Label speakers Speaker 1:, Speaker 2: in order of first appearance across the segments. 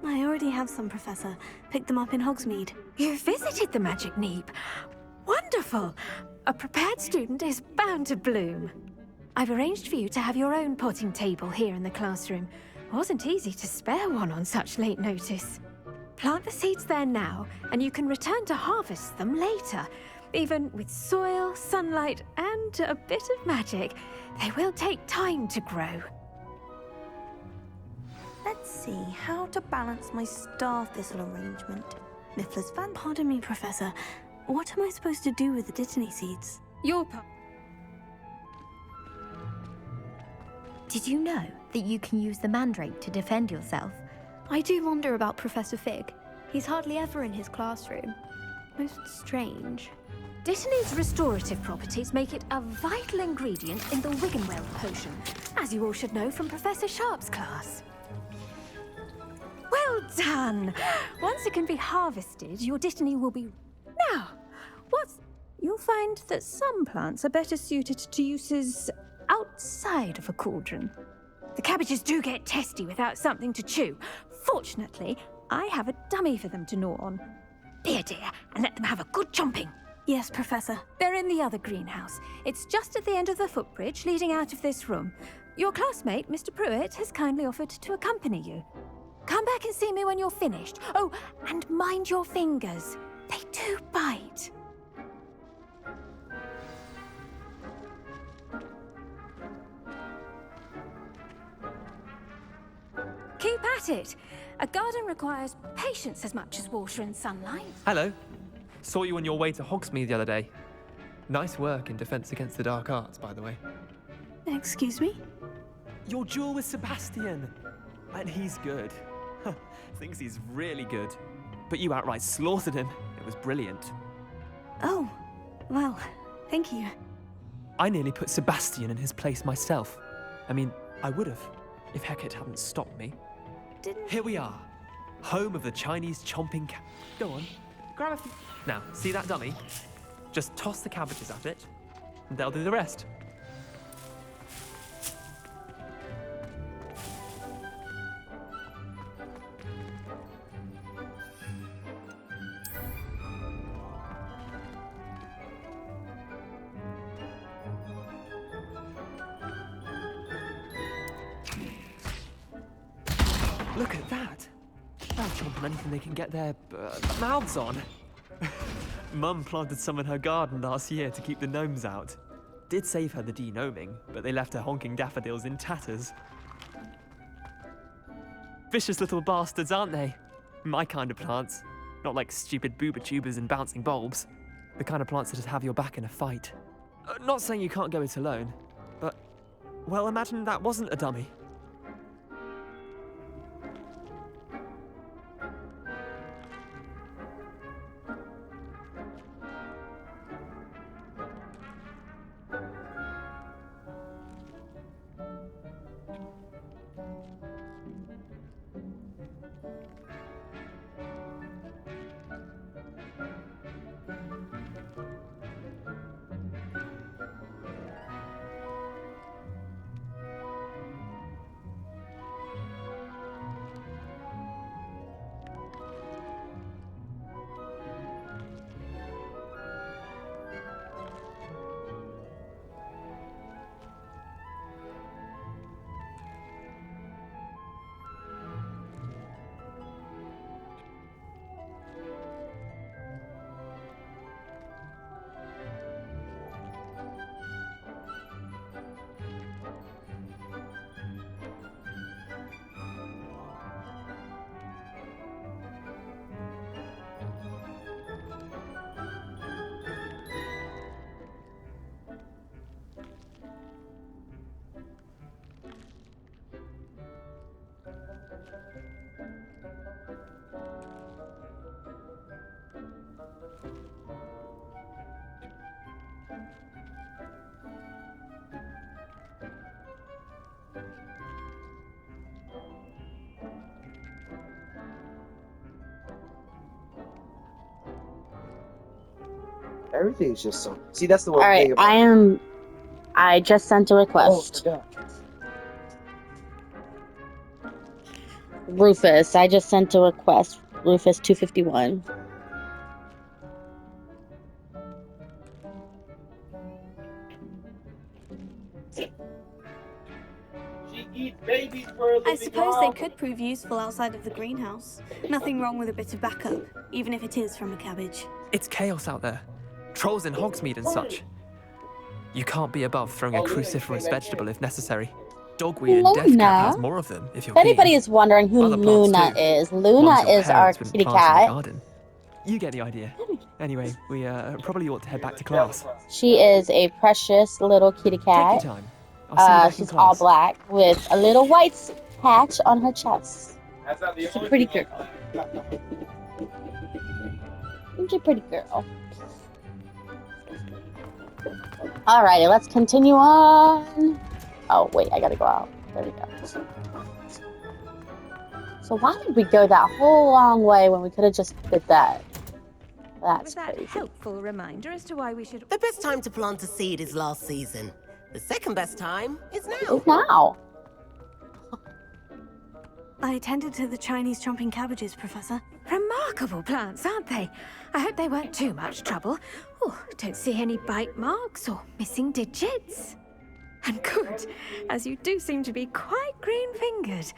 Speaker 1: I already have some, Professor. Picked them up in Hogsmeade.
Speaker 2: You visited the Magic Neep. Wonderful! A prepared student is bound to bloom. I've arranged for you to have your own potting table here in the classroom. Wasn't easy to spare one on such late notice. Plant the seeds there now, and you can return to harvest them later. Even with soil, sunlight, and a bit of magic, they will take time to grow.
Speaker 1: Let's see how to balance my star thistle arrangement. Mifflin's fan. Pardon me, Professor. What am I supposed to do with the dittany seeds?
Speaker 3: Did you know that you can use the mandrake to defend yourself?
Speaker 4: I do wonder about Professor Fig. He's hardly ever in his classroom. Most strange.
Speaker 2: Dittany's restorative properties make it a vital ingredient in the Wiggenweld potion, as you all should know from Professor Sharp's class. Well done! Once it can be harvested, your dittany will be... Now, you'll find that some plants are better suited to uses outside of a cauldron. The cabbages do get testy without something to chew. Fortunately, I have a dummy for them to gnaw on. Dear, and let them have a good chomping.
Speaker 1: Yes, Professor.
Speaker 2: They're in the other greenhouse. It's just at the end of the footbridge leading out of this room. Your classmate, Mr. Pruitt, has kindly offered to accompany you. Come back and see me when you're finished. Oh, and mind your fingers. They do bite. Keep at it. A garden requires patience as much as water and sunlight.
Speaker 5: Hello. Saw you on your way to Hogsmeade the other day. Nice work in Defense Against the Dark Arts, by the way.
Speaker 1: Excuse me?
Speaker 6: Your duel with Sebastian. And he's good. Thinks he's really good. But you outright slaughtered him. It was brilliant.
Speaker 1: Oh, well, thank you.
Speaker 6: I nearly put Sebastian in his place myself. I mean, I would have, if Hecate hadn't stopped me. Here we are. Home of the Chinese chomping cat. Go on, grab a few. Now, see that dummy? Just toss the cabbages at it, and they'll do the rest. Look at that! They'll chomp on anything they can get their mouths on. Mum planted some in her garden last year to keep the gnomes out. Did save her the de-gnoming, but they left her honking daffodils in tatters. Vicious little bastards, aren't they? My kind of plants. Not like stupid booba tubers and bouncing bulbs. The kind of plants that just have your back in a fight. Not saying you can't go it alone, but... well, imagine that wasn't a dummy.
Speaker 7: Everything's just so. See, that's the one
Speaker 8: All right,
Speaker 7: thing about
Speaker 8: I just sent a request.
Speaker 7: Oh, my God.
Speaker 8: Rufus. I just sent a request. Rufus 251.
Speaker 7: She eats babies for a
Speaker 1: I
Speaker 7: living,
Speaker 1: suppose they
Speaker 7: Mom.
Speaker 1: could prove useful outside of the greenhouse. Nothing wrong with a bit of backup, even if it is from a cabbage.
Speaker 5: It's chaos out there. Trolls in Hogsmeade and such. You can't be above throwing a cruciferous vegetable if necessary. Dogweed and death cap has
Speaker 8: Luna.
Speaker 5: more of them, if you're
Speaker 8: If anybody
Speaker 5: keen.
Speaker 8: is wondering who
Speaker 5: Other plants
Speaker 8: Luna
Speaker 5: too.
Speaker 8: is, Luna
Speaker 5: Ones your
Speaker 8: is our
Speaker 5: parents wouldn't
Speaker 8: kitty
Speaker 5: plant in the
Speaker 8: cat.
Speaker 5: garden. You get the idea. Anyway, we probably ought to head back to class.
Speaker 8: She is a precious little kitty
Speaker 5: Take your
Speaker 8: cat.
Speaker 5: time. I'll see you back in
Speaker 8: She's all
Speaker 5: class.
Speaker 8: black with a little white patch on her chest. She's a pretty girl. She's a pretty girl. Alrighty, let's continue on. Oh, wait, I gotta go out. There we go. So why did we go that whole long way when we could have just did that? That's
Speaker 2: Was that
Speaker 8: crazy.
Speaker 2: helpful reminder as to why we should...
Speaker 9: The best time to plant a seed is last season. The second best time is now.
Speaker 8: It's now.
Speaker 1: I attended to the Chinese chomping cabbages, Professor.
Speaker 2: Remarkable plants, aren't they? I hope they weren't too much trouble. Oh, don't see any bite marks or missing digits. And good, as you do seem to be quite green-fingered.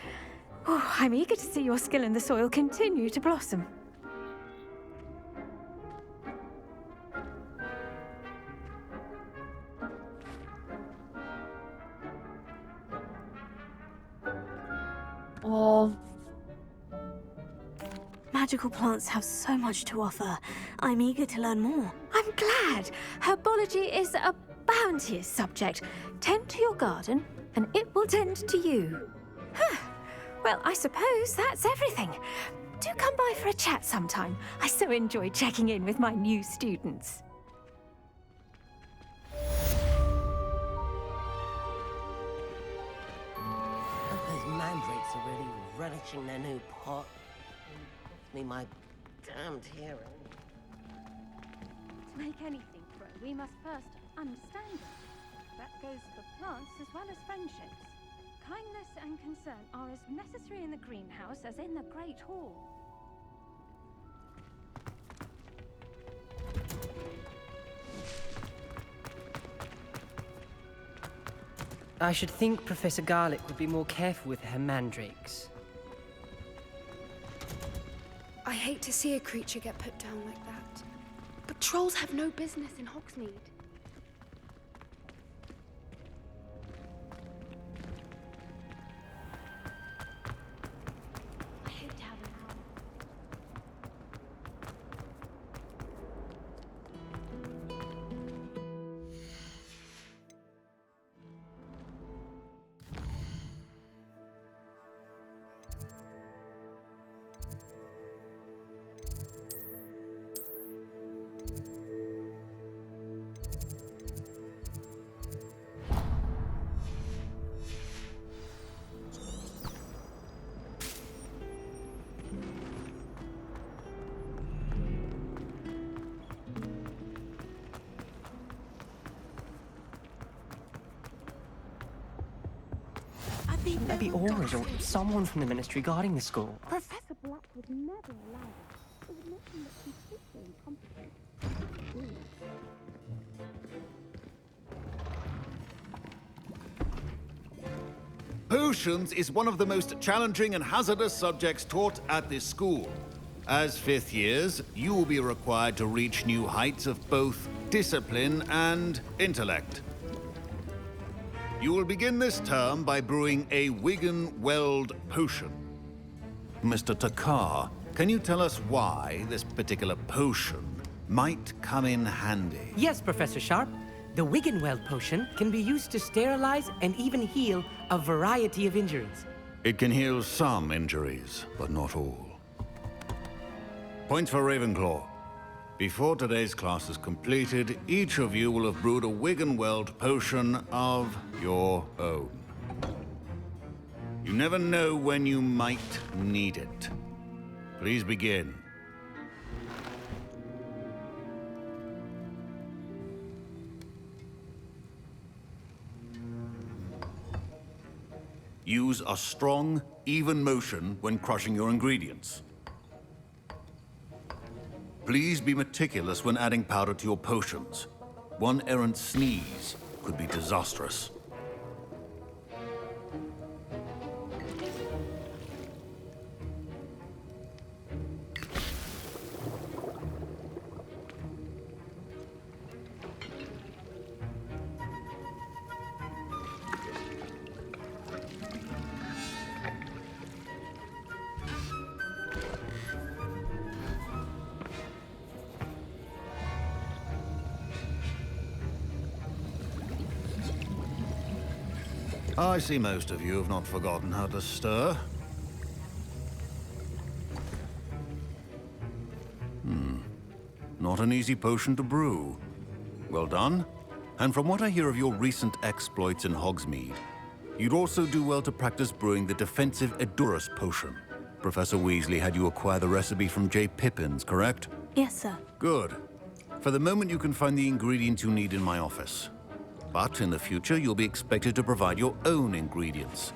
Speaker 2: Oh, I'm eager to see your skill in the soil continue to blossom.
Speaker 1: Magical plants have so much to offer. I'm eager to learn more.
Speaker 2: I'm glad. Herbology is a bounteous subject. Tend to your garden, and it will tend to you. Huh. Well, I suppose that's everything. Do come by for a chat sometime. I so enjoy checking in with my new students.
Speaker 9: Those mandrakes are really relishing their new pot. Cost me my damned hearing.
Speaker 10: To make anything grow, we must first understand it. That goes for plants as well as friendships. Kindness and concern are as necessary in the greenhouse as in the Great Hall.
Speaker 11: I should think Professor Garlick would be more careful with her mandrakes.
Speaker 4: I hate to see a creature get put down like that. But trolls have no business in Hogsmeade. I hate to have an owl.
Speaker 11: Wouldn't there be auras or someone from the ministry guarding the school?
Speaker 10: Professor Black would never allow it. It would make him look completely incompetent.
Speaker 12: Potions is one of the most challenging and hazardous subjects taught at this school. As fifth years, you will be required to reach new heights of both discipline and intellect. You will begin this term by brewing a Wigan-Weld potion. Mr. Takar, can you tell us why this particular potion might come in handy?
Speaker 11: Yes, Professor Sharp. The Wiggenweld potion can be used to sterilize and even heal a variety of injuries.
Speaker 12: It can heal some injuries, but not all. Points for Ravenclaw. Before today's class is completed, each of you will have brewed a Wiggenweld potion of your own. You never know when you might need it. Please begin. Use a strong, even motion when crushing your ingredients. Please be meticulous when adding powder to your potions. One errant sneeze could be disastrous. I see most of you have not forgotten how to stir. Not an easy potion to brew. Well done. And from what I hear of your recent exploits in Hogsmeade, you'd also do well to practice brewing the defensive Edurus potion. Professor Weasley had you acquire the recipe from J. Pippin's, correct?
Speaker 1: Yes, sir.
Speaker 12: Good. For the moment, you can find the ingredients you need in my office. But in the future, you'll be expected to provide your own ingredients.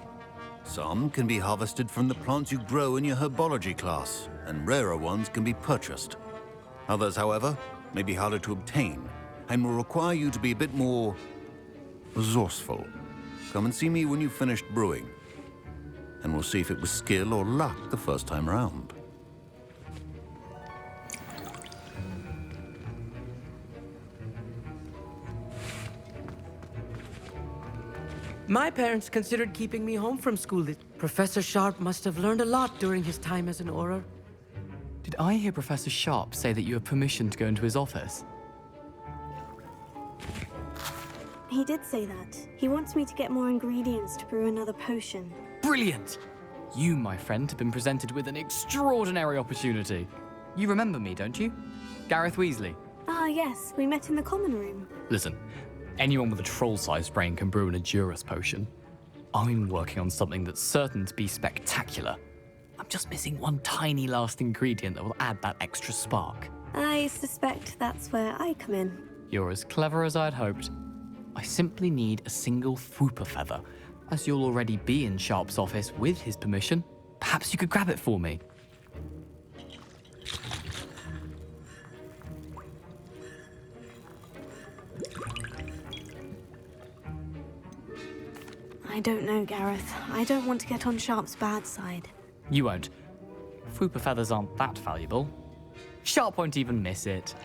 Speaker 12: Some can be harvested from the plants you grow in your herbology class, and rarer ones can be purchased. Others, however, may be harder to obtain, and will require you to be a bit more resourceful. Come and see me when you've finished brewing, and we'll see if it was skill or luck the first time round.
Speaker 11: My parents considered keeping me home from school. Professor Sharp must have learned a lot during his time as an Auror.
Speaker 6: Did I hear Professor Sharp say that you have permission to go into his office?
Speaker 1: He did say that. He wants me to get more ingredients to brew another potion.
Speaker 6: Brilliant! You, my friend, have been presented with an extraordinary opportunity. You remember me, don't you? Gareth Weasley.
Speaker 1: Ah, yes. We met in the common room.
Speaker 6: Listen, anyone with a troll-sized brain can brew an Edurus potion. I'm working on something that's certain to be spectacular. I'm just missing one tiny last ingredient that will add that extra spark.
Speaker 1: I suspect that's where I come in.
Speaker 6: You're as clever as I'd hoped. I simply need a single Fwooper feather. As you'll already be in Sharp's office with his permission, perhaps you could grab it for me.
Speaker 1: I don't know, Gareth. I don't want to get on Sharp's bad side.
Speaker 6: You won't. Fwooper feathers aren't that valuable. Sharp won't even miss it.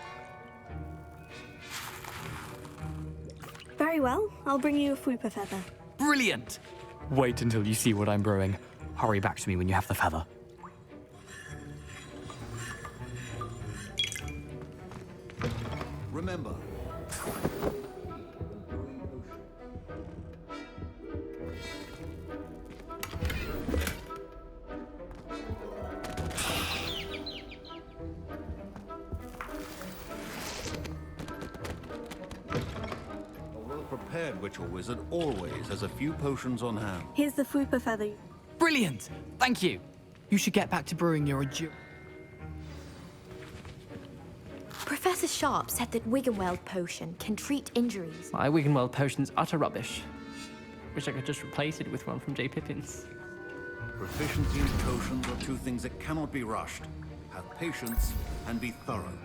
Speaker 1: Very well. I'll bring you a Fwooper feather.
Speaker 6: Brilliant! Wait until you see what I'm brewing. Hurry back to me when you have the feather.
Speaker 12: Remember, prepared witch or wizard always has a few potions on hand.
Speaker 1: Here's the Fwooper feather.
Speaker 6: Brilliant! Thank you. You should get back to brewing your
Speaker 3: Professor Sharp said that Wiggenweld potion can treat injuries.
Speaker 5: My Wiggenweld potion's utter rubbish. Wish I could just replace it with one from J. Pippin's.
Speaker 12: Proficiency in potions are two things that cannot be rushed. Have patience and be thorough.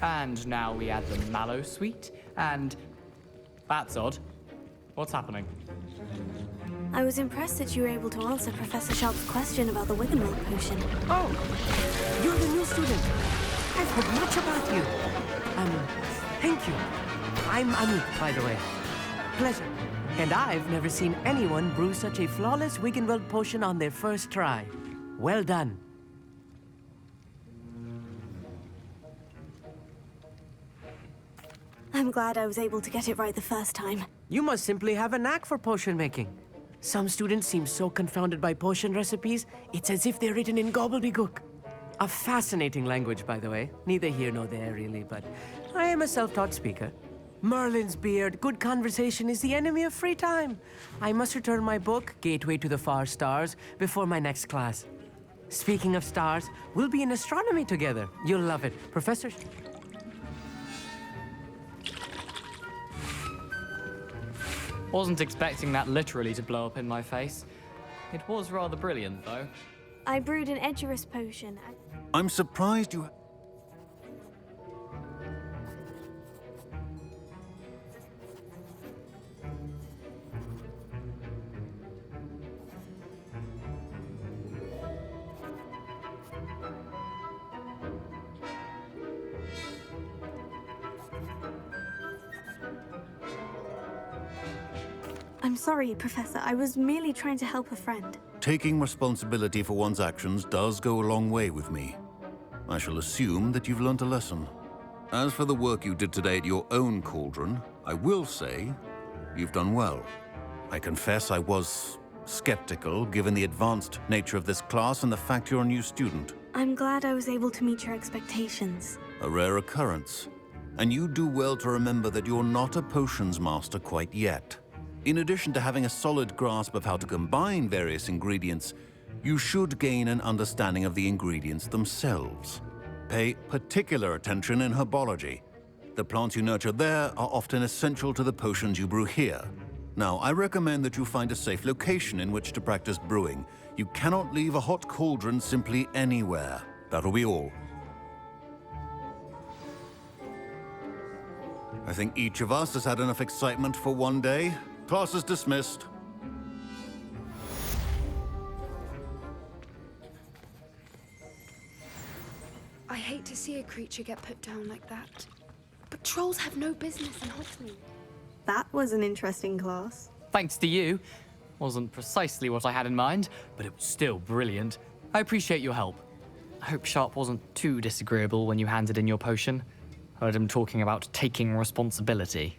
Speaker 6: And now we add the mallow sweet, and... That's odd. What's happening?
Speaker 1: I was impressed that you were able to answer Professor Sharp's question about the Wiggenweld potion.
Speaker 11: Oh, you're the new student. I've heard much about you. Thank you. I'm Amit, by the way. Pleasure. And I've never seen anyone brew such a flawless Wiggenweld potion on their first try. Well done.
Speaker 1: I'm glad I was able to get it right the first time.
Speaker 11: You must simply have a knack for potion making. Some students seem so confounded by potion recipes, it's as if they're written in gobbledygook. A fascinating language, by the way. Neither here nor there, really, but I am a self-taught speaker. Merlin's beard, good conversation is the enemy of free time. I must return my book, Gateway to the Far Stars, before my next class. Speaking of stars, we'll be in astronomy together. You'll love it. Professor...
Speaker 13: Wasn't expecting that literally to blow up in my face. It was rather brilliant, though.
Speaker 1: I brewed an Edurus potion.
Speaker 12: I'm surprised you...
Speaker 1: I'm sorry, Professor. I was merely trying to help a friend.
Speaker 12: Taking responsibility for one's actions does go a long way with me. I shall assume that you've learnt a lesson. As for the work you did today at your own cauldron, I will say you've done well. I confess I was skeptical, given the advanced nature of this class and the fact you're a new student.
Speaker 1: I'm glad I was able to meet your expectations.
Speaker 12: A rare occurrence. And you do well to remember that you're not a potions master quite yet. In addition to having a solid grasp of how to combine various ingredients, you should gain an understanding of the ingredients themselves. Pay particular attention in herbology. The plants you nurture there are often essential to the potions you brew here. Now, I recommend that you find a safe location in which to practice brewing. You cannot leave a hot cauldron simply anywhere. That'll be all. I think each of us has had enough excitement for one day. Class is dismissed.
Speaker 4: I hate to see a creature get put down like that. But trolls have no business in Hogsmeade.
Speaker 1: That was an interesting class.
Speaker 13: Thanks to you. Wasn't precisely what I had in mind, but it was still brilliant. I appreciate your help. I hope Sharp wasn't too disagreeable when you handed in your potion. Heard him talking about taking responsibility.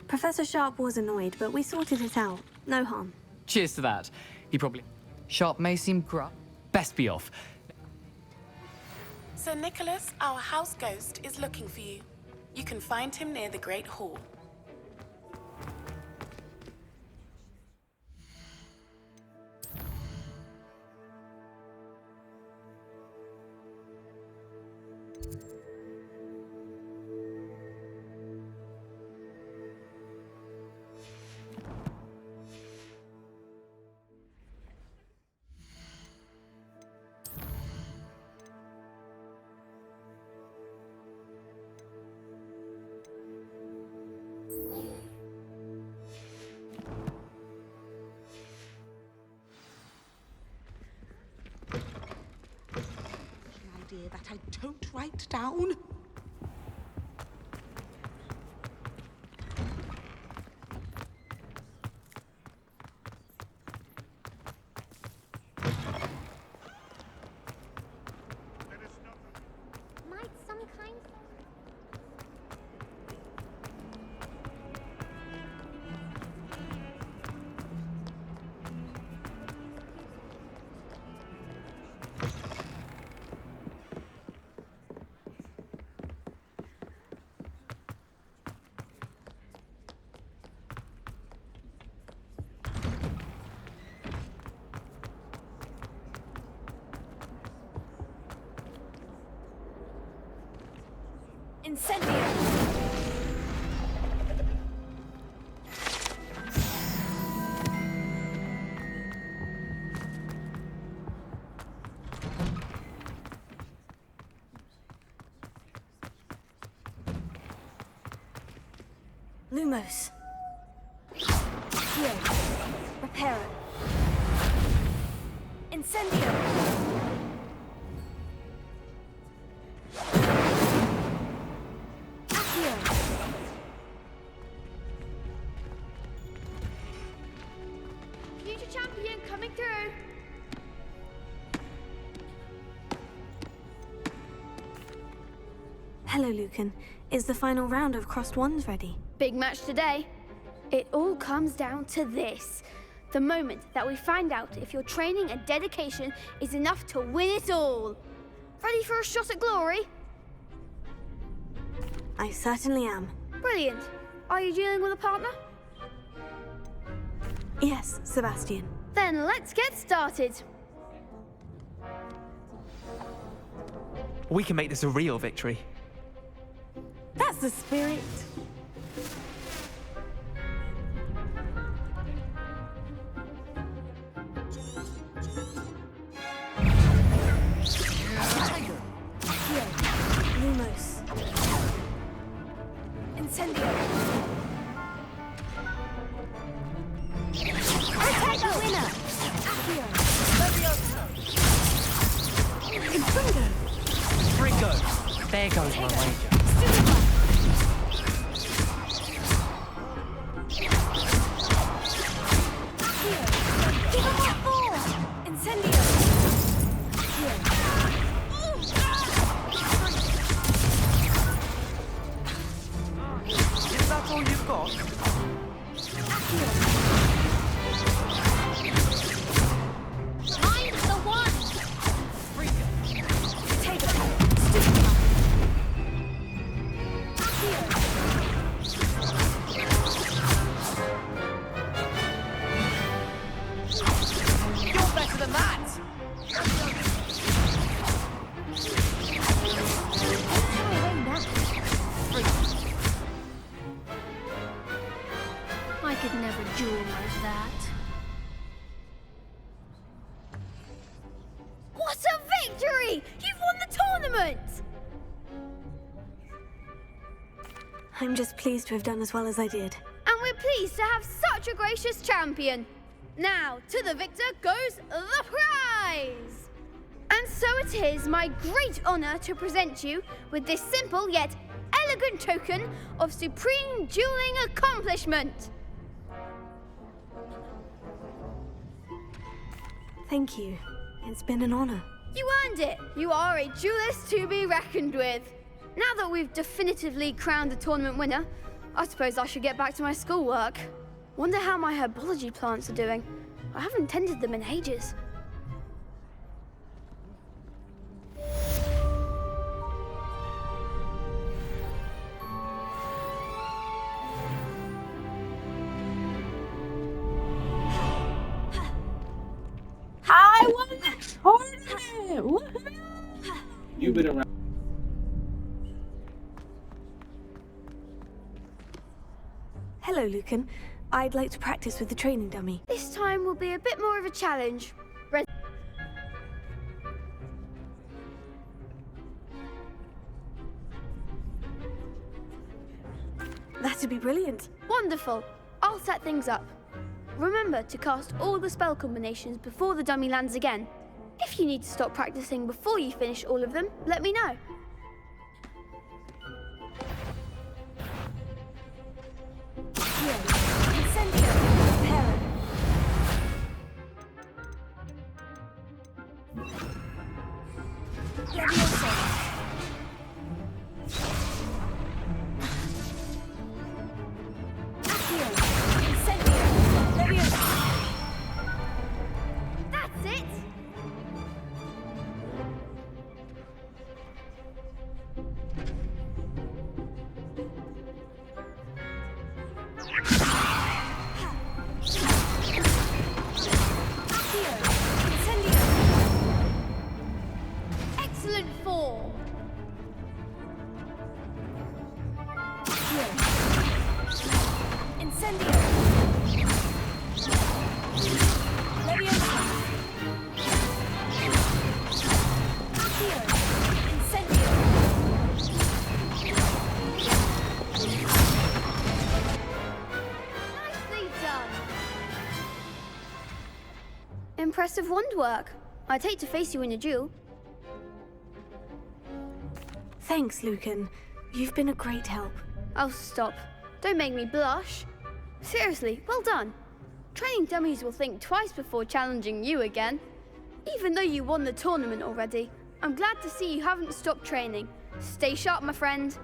Speaker 1: Professor Sharp was annoyed, but we sorted it out. No harm.
Speaker 13: Cheers to that. He probably... Sharp may seem gruff. Best be off.
Speaker 14: Sir Nicholas, our house ghost, is looking for you. You can find him near the Great Hall.
Speaker 15: That I don't write down.
Speaker 10: Might some kind...
Speaker 1: Incendio! Lumos. Accio. Reparo. Incendio!
Speaker 4: Future champion coming through.
Speaker 1: Hello, Lucan. Is the final round of Crossed Wands ready?
Speaker 4: Big match today. It all comes down to this. The moment that we find out if your training and dedication is enough to win it all. Ready for a shot at glory?
Speaker 1: I certainly am.
Speaker 4: Brilliant. Are you dealing with a partner?
Speaker 1: Yes, Sebastian.
Speaker 4: Then let's get started.
Speaker 5: We can make this a real victory.
Speaker 1: That's the spirit. Lumos. Incendio. Attack the winner. Accio. Incendio.
Speaker 13: Ringo! There goes my wager.
Speaker 1: Give him what for! Incendio.
Speaker 11: Is that all you've got?
Speaker 1: Mind the one! Take it.
Speaker 11: You're better than that!
Speaker 4: I could never duel like that. What a victory! You've won the tournament!
Speaker 1: I'm just pleased to have done as well as I did.
Speaker 4: And we're pleased to have such a gracious champion. Now, to the victor goes the prize! And so it is my great honor to present you with this simple yet elegant token of supreme dueling accomplishment.
Speaker 1: Thank you. It's been an honor.
Speaker 4: You earned it. You are a duelist to be reckoned with. Now that we've definitively crowned the tournament winner, I suppose I should get back to my schoolwork. Wonder how my herbology plants are doing. I haven't tended them in ages.
Speaker 8: I won the tournament! Woohoo!
Speaker 7: You've been around.
Speaker 1: Hello, Lucan. I'd like to practice with the training dummy.
Speaker 4: This time will be a bit more of a challenge.
Speaker 1: That'd be brilliant.
Speaker 4: Wonderful. I'll set things up. Remember to cast all the spell combinations before the dummy lands again. If you need to stop practicing before you finish all of them, let me know. That's it! Excellent form!
Speaker 1: Incendio! Leviosa! Accio! Incendio!
Speaker 4: Nicely done! Impressive wand work. I'd hate to face you in a duel.
Speaker 1: Thanks, Lucan. You've been a great help.
Speaker 4: Oh, stop. Don't make me blush. Seriously, well done. Training dummies will think twice before challenging you again. Even though you won the tournament already, I'm glad to see you haven't stopped training. Stay sharp, my friend.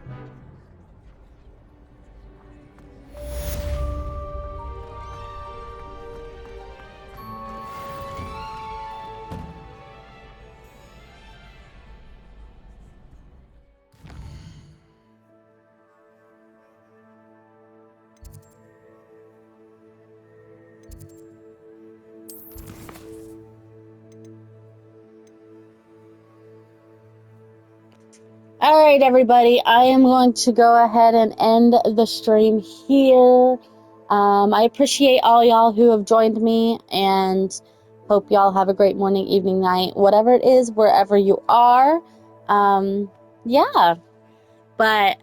Speaker 8: All right, everybody. I am going to go ahead and end the stream here. I appreciate all y'all who have joined me, and hope y'all have a great morning, evening, night, whatever it is, wherever you are. Yeah, but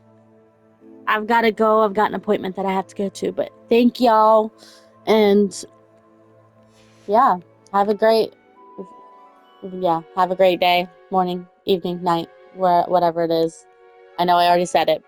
Speaker 8: I've got to go. I've got an appointment that I have to go to, but thank y'all, and yeah, have a great day, morning, evening, night, whatever it is. I know I already said it, but